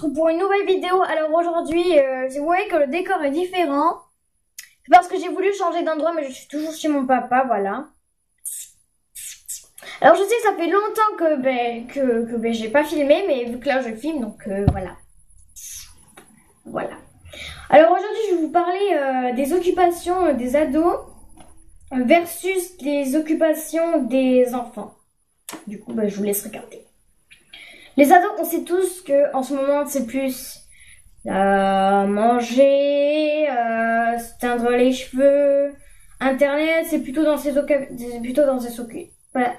retrouve pour une nouvelle vidéo. Alors aujourd'hui, vous voyez que le décor est différent. C'est parce que j'ai voulu changer d'endroit, mais je suis toujours chez mon papa, voilà. Alors je sais que ça fait longtemps que j'ai pas filmé, mais vu que là je filme, donc voilà. Voilà. Alors aujourd'hui, je vais vous parler des occupations des ados versus les occupations des enfants. Du coup, je vous laisse regarder. Les ados, on sait tous que en ce moment, c'est plus manger, se teindre les cheveux. Internet, c'est plutôt dans ces voilà.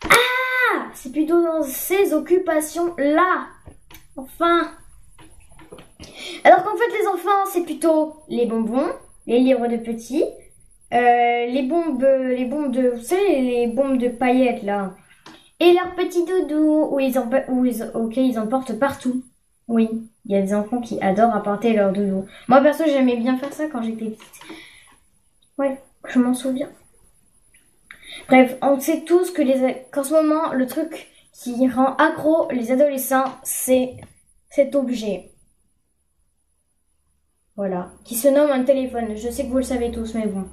Ah, c'est plutôt dans ces occupations-là. Enfin. Alors qu'en fait, les enfants, c'est plutôt les bonbons, les livres de petits, les bombes de, vous savez, les bombes de paillettes là. Et leurs petits doudous, auxquels ils emportent partout. Oui, il y a des enfants qui adorent apporter leurs doudous. Moi, perso, j'aimais bien faire ça quand j'étais petite. Ouais, je m'en souviens. Bref, on sait tous que qu'en ce moment, le truc qui rend accro les adolescents, c'est cet objet. Voilà, qui se nomme un téléphone. Je sais que vous le savez tous, mais bon.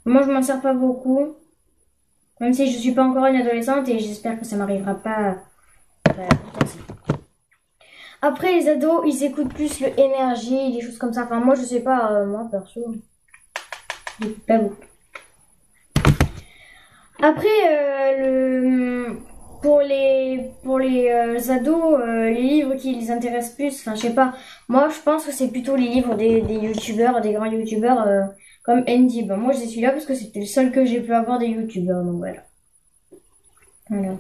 Moi, je m'en sers pas beaucoup. Même si je suis pas encore une adolescente et j'espère que ça m'arrivera pas. Après, les ados, ils écoutent plus le énergie, des choses comme ça. Enfin, moi, je sais pas, moi, perso. Pas beaucoup. Après, pour les ados, les livres qui les intéressent plus, enfin, je sais pas. Moi, je pense que c'est plutôt les livres des youtubeurs, des grands youtubeurs, comme Andy. Ben, moi, je suis là parce que c'était le seul que j'ai pu avoir des youtubeurs, donc voilà. Voilà.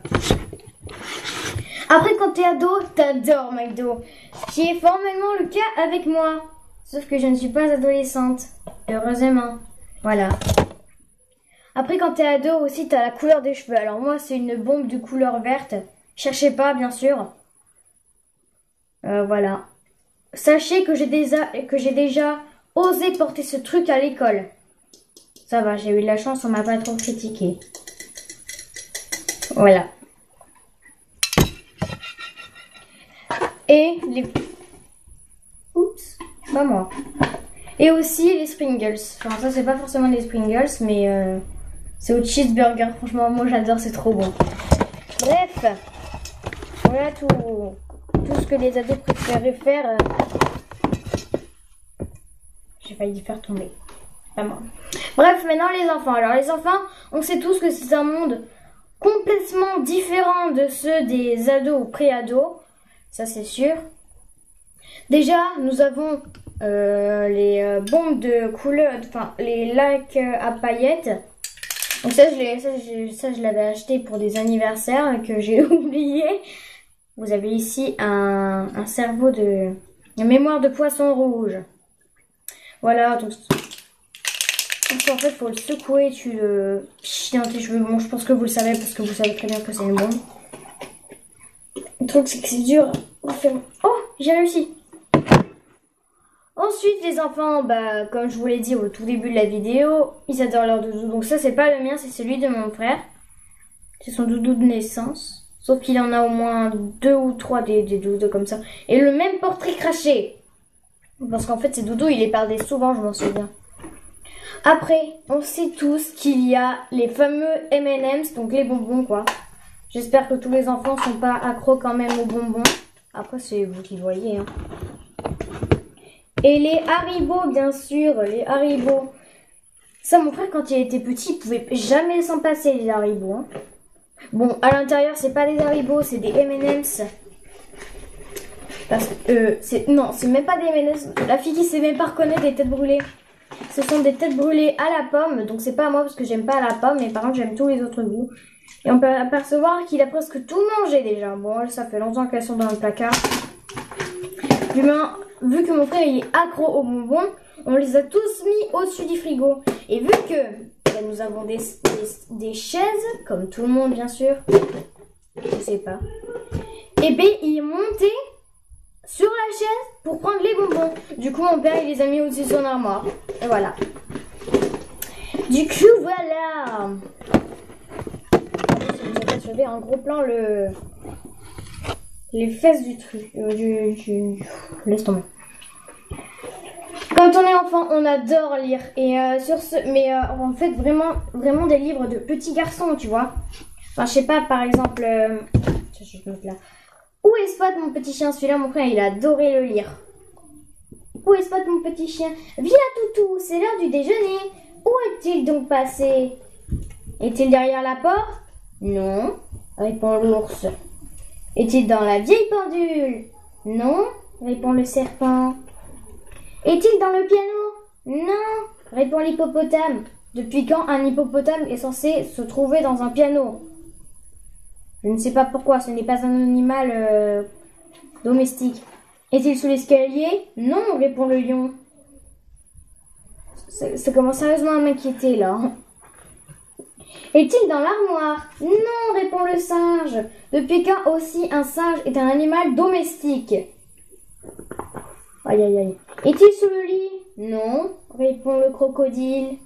Après, quand t'es ado, t'adores McDo. Ce qui est formellement le cas avec moi. Sauf que je ne suis pas adolescente. Heureusement. Voilà. Après, quand t'es ado aussi, t'as la couleur des cheveux. Alors moi, c'est une bombe de couleur verte. Cherchez pas, bien sûr. Voilà. Sachez que j'ai déjà osé porter ce truc à l'école. Ça va, j'ai eu de la chance, on m'a pas trop critiqué. Voilà. Et les... Oups, pas moi. Et aussi les Springles. Enfin, ça, c'est pas forcément des Springles, mais c'est au cheeseburger. Franchement, moi, j'adore, c'est trop bon. Bref. Voilà tout ce que les ados préféraient faire. J'ai failli faire tomber. Pas moi. Bref, maintenant, les enfants. Alors, les enfants, on sait tous que c'est un monde complètement différent de ceux des ados ou pré-ados. Ça, c'est sûr. Déjà, nous avons les bombes de couleur, enfin, les lacs à paillettes. Donc ça, je l'avais acheté pour des anniversaires que j'ai oublié. Vous avez ici un cerveau une mémoire de poisson rouge. Voilà, donc en fait, il faut le secouer et tu le chies dans tes cheveux. Bon, je pense que vous le savez parce que vous savez très bien que c'est une bombe. Le truc, c'est que c'est dur. Oh, j'ai réussi. Ensuite, les enfants, comme je vous l'ai dit au tout début de la vidéo, ils adorent leur doudou. Donc ça, c'est pas le mien, c'est celui de mon frère. C'est son doudou de naissance. Sauf qu'il en a au moins 2 ou 3 des doudous comme ça. Et le même portrait craché. Parce qu'en fait, ces doudous, il les perdait souvent, je m'en souviens. Après, on sait tous qu'il y a les fameux M&M's, donc les bonbons, quoi. J'espère que tous les enfants sont pas accros quand même aux bonbons. Après, c'est vous qui voyez, hein. Et les Haribo, bien sûr, les Haribo. Ça, mon frère, quand il était petit, il pouvait jamais s'en passer, les Haribo. Hein. Bon, à l'intérieur, c'est pas des Haribo, c'est des M&M's. Parce que, non, c'est même pas des M&M's. La fille qui sait même pas reconnaître des têtes brûlées. Ce sont des têtes brûlées à la pomme. Donc, c'est pas à moi parce que j'aime pas la pomme, mais par contre, j'aime tous les autres goûts. Et on peut apercevoir qu'il a presque tout mangé déjà. Bon, ça fait longtemps qu'elles sont dans le placard. Vu que mon frère il est accro aux bonbons, on les a tous mis au-dessus du frigo. Et vu que nous avons des chaises, comme tout le monde bien sûr, je sais pas, et il est monté sur la chaise pour prendre les bonbons. Du coup mon père il les a mis au-dessus de son armoire. Et voilà. Du coup voilà. Je vais en gros plan Les fesses du truc. Laisse tomber. Quand on est enfant, on adore lire. Et en fait, vraiment des livres de petits garçons, tu vois. Enfin, je sais pas, par exemple... je vais te mettre là. Où est Spot, mon petit chien? Celui-là, mon frère, il a adoré le lire. Où est Spot, mon petit chien? Viens, toutou, c'est l'heure du déjeuner. Où est-il donc passé? Est-il derrière la porte? Non, répond l'ours. Est-il dans la vieille pendule? Non, répond le serpent. Est-il dans le piano? Non, répond l'hippopotame. Depuis quand un hippopotame est censé se trouver dans un piano? Je ne sais pas pourquoi, ce n'est pas un animal domestique. Est-il sous l'escalier? Non, répond le lion. Ça commence sérieusement à m'inquiéter là. Est-il dans l'armoire? Non, répond le singe. Depuis quand aussi un singe est un animal domestique? Aïe aïe aïe. Est-il sous le lit? Non, répond le crocodile.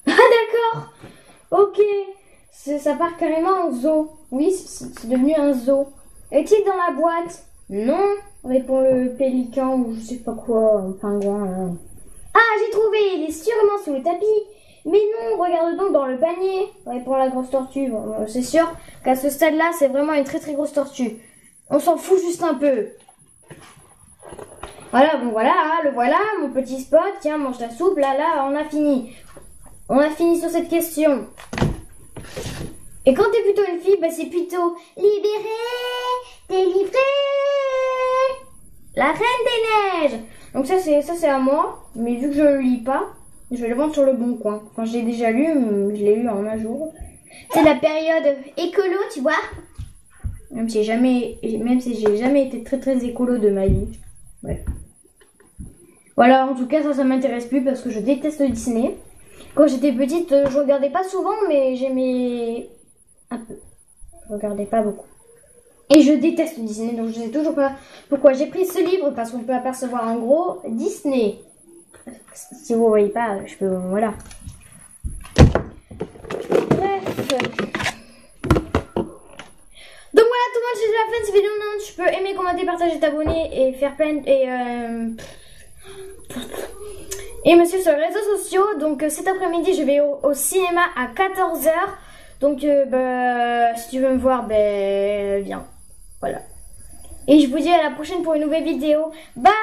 Ah d'accord. Ok. Ça part carrément en zoo. Oui, c'est devenu un zoo. Est-il dans la boîte? Non, répond le pélican ou je sais pas quoi, un pingouin. Ah, j'ai trouvé, il est sûrement sous le tapis. Mais non, regarde donc dans le panier, répond la grosse tortue. Bon, c'est sûr qu'à ce stade-là, c'est vraiment une très très grosse tortue. On s'en fout juste un peu. Voilà, bon voilà, le voilà, mon petit Spot. Tiens, mange ta soupe, là, on a fini. On a fini sur cette question. Et quand t'es plutôt une fille, bah c'est plutôt libérée, délivrée, la reine des neiges. Donc ça c'est à moi, mais vu que je le lis pas, je vais le vendre sur le bon coin. Enfin je l'ai déjà lu, je l'ai lu en un jour. C'est la période écolo, tu vois. Même si j'ai jamais été très très écolo de ma vie. Ouais. Voilà, en tout cas ça m'intéresse plus parce que je déteste Disney. Quand j'étais petite, je regardais pas souvent, mais j'aimais un peu. Je regardais pas beaucoup. Et je déteste Disney, donc je sais toujours pas pourquoi j'ai pris ce livre, parce qu'on peut apercevoir en gros Disney. Si vous voyez pas, je peux... Voilà. Bref. Donc voilà tout le monde, c'est la fin de cette vidéo. Non, tu peux aimer, commenter, partager, t'abonner et faire plein... Et me suivre sur les réseaux sociaux. Donc cet après-midi, je vais au cinéma à 14 h. Donc si tu veux me voir, viens. Voilà. Et je vous dis à la prochaine pour une nouvelle vidéo. Bye!